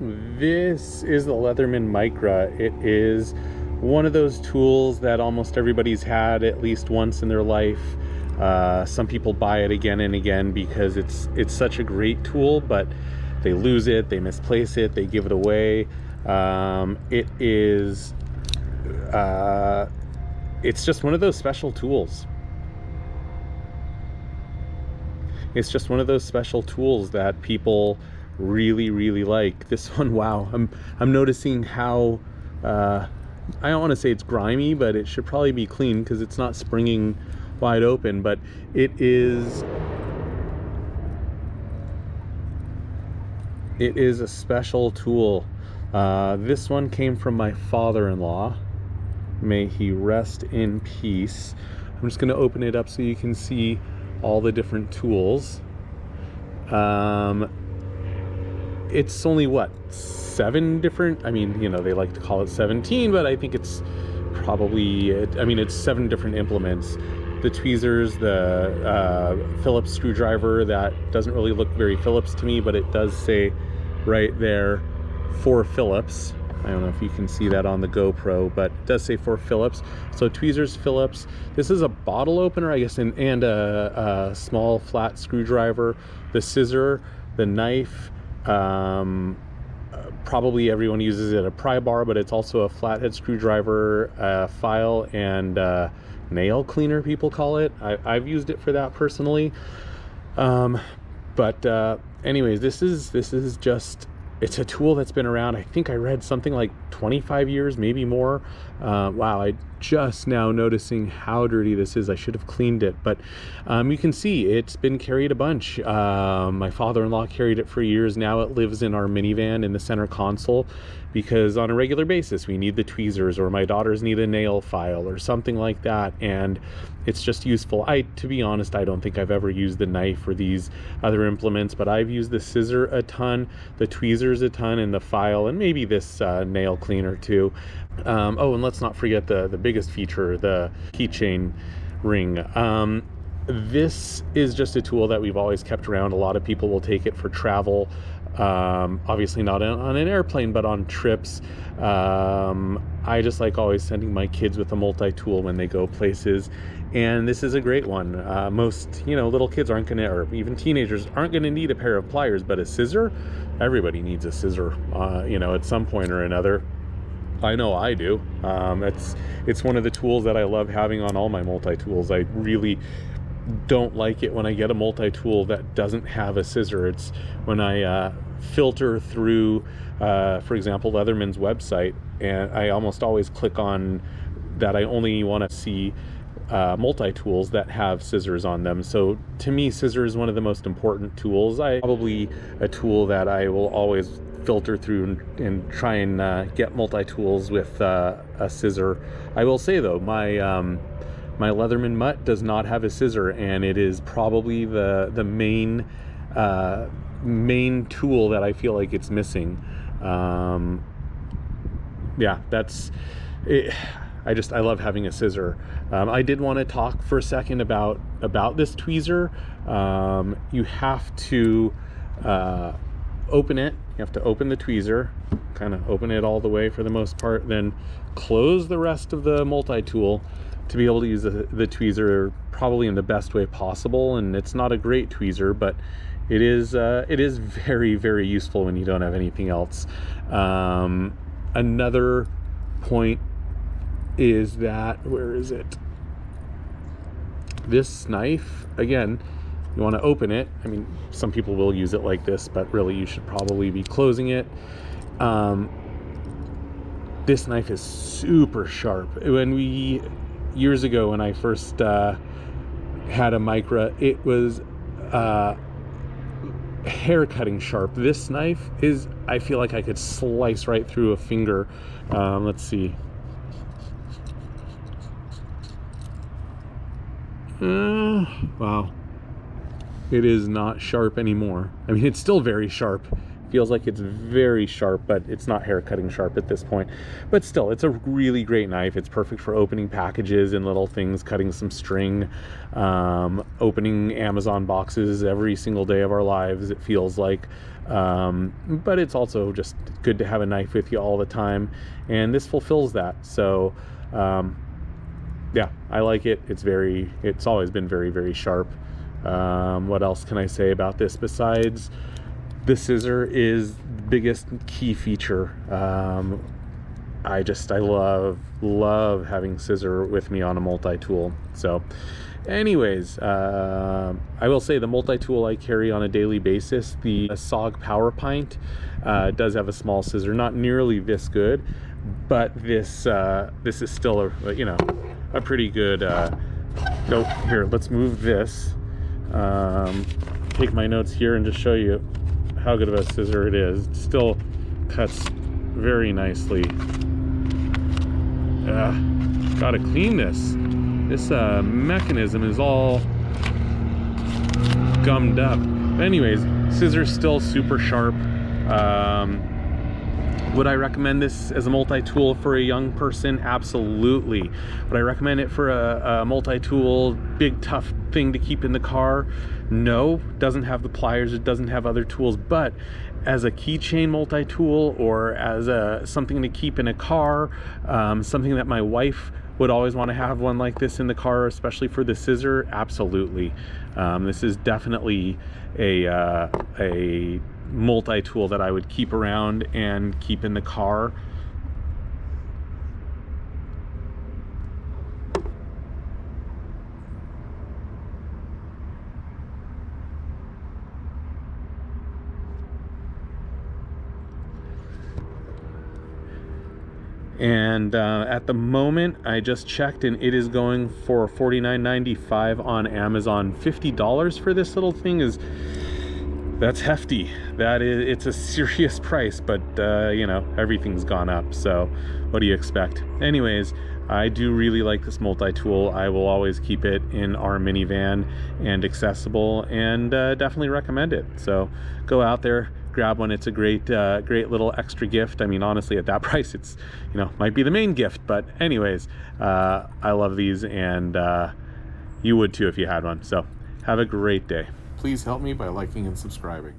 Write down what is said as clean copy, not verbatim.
This is the Leatherman Micra. It is one of those tools that almost everybody's had at least once in their life. Some people buy it again and again because it's such a great tool, but they lose it, they misplace it, they give it away. It's just one of those special tools. It's just one of those special tools that people really like. This one, wow, I'm noticing how I don't want to say it's grimy, but it should probably be clean because it's not springing wide open, but it is a special tool. This one came from my father-in-law. May he rest in peace. I'm just going to open it up so you can see all the different tools. It's only what, 7 different, I mean, you know, they like to call it 17, but I think it's probably, it's 7 different implements. The tweezers, the Phillips screwdriver that doesn't really look very Phillips to me, but it does say right there for Phillips. I don't know if you can see that on the GoPro, but it does say for Phillips. So tweezers, Phillips. This is a bottle opener, I guess, and a small flat screwdriver. The scissor, the knife. Probably everyone uses it a pry bar, but it's also a flathead screwdriver, file, and nail cleaner, people call it. I've used it for that personally. Anyways, this is just, it's a tool that's been around. I think I read something like 25 years, maybe more. Wow, I just now noticing how dirty this is. I should have cleaned it, but you can see it's been carried a bunch. My father-in-law carried it for years. Now it lives in our minivan in the center console because on a regular basis we need the tweezers, or my daughters need a nail file or something like that, and it's just useful. To be honest, I don't think I've ever used the knife or these other implements, but I've used the scissor a ton, the tweezers a ton, and the file, and maybe this nail cleaner too. Oh, and let's not forget the biggest feature, the keychain ring. This is just a tool that we've always kept around. A lot of people will take it for travel, obviously not on an airplane, but on trips. I just like always sending my kids with a multi-tool when they go places, and this is a great one. Most, little kids aren't gonna, or even teenagers aren't gonna need a pair of pliers, but a scissor, everybody needs a scissor, at some point or another. I know I do. It's one of the tools that I love having on all my multi-tools. I really don't like it when I get a multi-tool that doesn't have a scissor. It's when I filter through, for example, Leatherman's website, and I almost always click on that I only want to see multi-tools that have scissors on them. So to me, scissor is one of the most important tools. Probably a tool that I will always filter through and try and get multi-tools with a scissor. I will say though, my Leatherman Mutt does not have a scissor, and it is probably the main tool that I feel like it's missing. Yeah, that's it. I love having a scissor. I did want to talk for a second about this tweezer. You have to open it. You have to open the tweezer, kind of open it all the way for the most part, then close the rest of the multi-tool to be able to use the tweezer probably in the best way possible. And it's not a great tweezer, but it is very useful when you don't have anything else. Another point is that, where is it? This knife, again, you want to open it. I mean, some people will use it like this, but really you should probably be closing it. This knife is super sharp. Years ago when I first had a Micra, it was hair cutting sharp. This knife is, I feel like I could slice right through a finger. Let's see. Wow. It is not sharp anymore. I mean, it's still very sharp. Feels like it's very sharp, but it's not hair cutting sharp at this point. But still, it's a really great knife. It's perfect for opening packages and little things, cutting some string, opening Amazon boxes every single day of our lives, it feels like. but it's also just good to have a knife with you all the time, and this fulfills that. So yeah, I like it. It's always been very, very sharp. What else can I say about this besides the scissor is the biggest key feature. I love having scissor with me on a multi-tool. So anyways, I will say the multi-tool I carry on a daily basis, the SOG Power Pint, does have a small scissor, not nearly this good, but this is still a pretty good. Oh, here, let's move this. Take my notes here and just show you how good of a scissor it is. It still cuts very nicely. Gotta clean this. This mechanism is all gummed up. But anyways, scissors still super sharp. Would I recommend this as a multi-tool for a young person? Absolutely. Would I recommend it for a multi-tool, big tough thing to keep in the car? No, doesn't have the pliers, it doesn't have other tools, but as a keychain multi-tool or as something to keep in a car, something that my wife would always want to have one like this in the car, especially for the scissor, absolutely. This is definitely a multi-tool that I would keep around and keep in the car. And at the moment, I just checked and it is going for $49.95 on Amazon. $50 for this little thing that's hefty. It's a serious price, but you know, everything's gone up, so what do you expect? Anyways, I do really like this multi-tool. I will always keep it in our minivan and accessible, and definitely recommend it. So go out there, grab one. It's a great little extra gift. I mean, honestly, at that price, it's, you know, might be the main gift, but anyways, I love these, and you would too if you had one. So have a great day. Please help me by liking and subscribing.